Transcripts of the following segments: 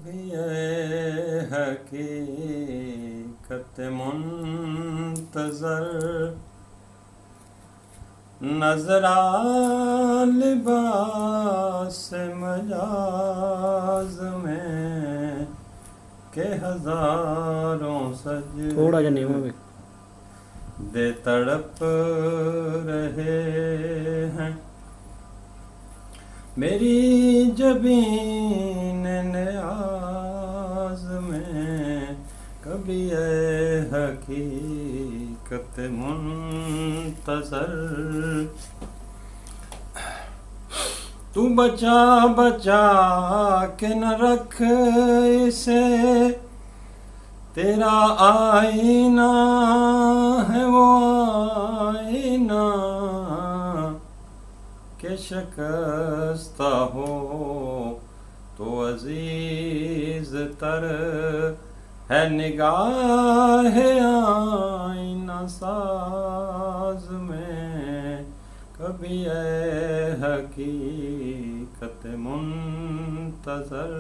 بھی اے حقیقت منتظر نظر آ لباس مجاز میں کہ ہزاروں تھوڑا جا نیواں میں دے تڑپ رہے ہیں میری جبین نیاز میں کبھی اے حقیقت منتظر تو بچا بچا کے نہ رکھ اسے تیرا آئینہ ہے وہ آئینہ کہ شکستہ ہو تو عزیز تر ہے نگاہ آئینہ ساز میں کبھی اے حقیقت منتظر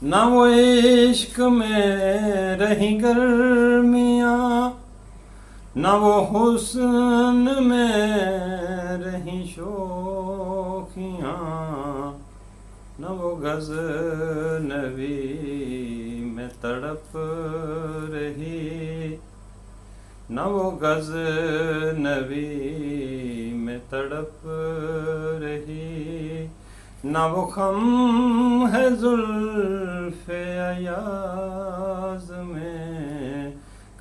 نہ وہ عشق میں رہی گرمیاں نہ وہ حسن میں رہی شوخیاں نہ وہ غزنوی میں تڑپ رہی نہ وہ غزنوی میں تڑپ رہی نہ وہ خم ہے زلف ایاز میں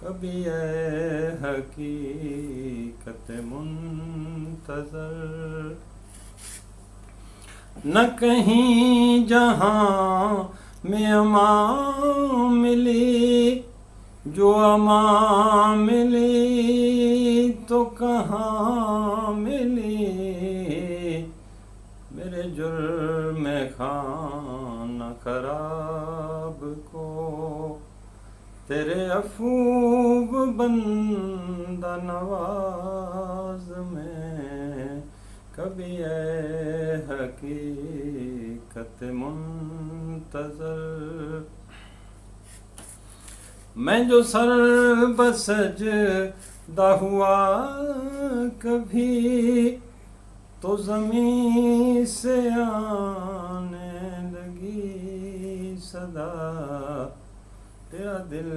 کبھی اے حقیقت منتظر نہ کہیں جہاں میں امان ملی جو امان ملی تو کہاں ملی میرے جرم خانہ خراب کو تیرے عفو بندہ نواز میں کبھی اے حقیقت منتظر میں جو سر بسجدہ ہوا کبھی تو زمین سے آنے لگی صدا تیرا دل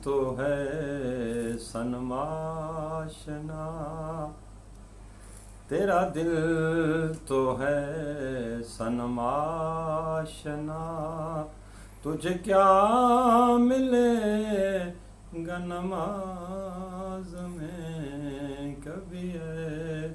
تو ہے صنم آشنا تیرا دل تو ہے صنم آشنا تجھے کیا ملے گا نماز میں کبھی اے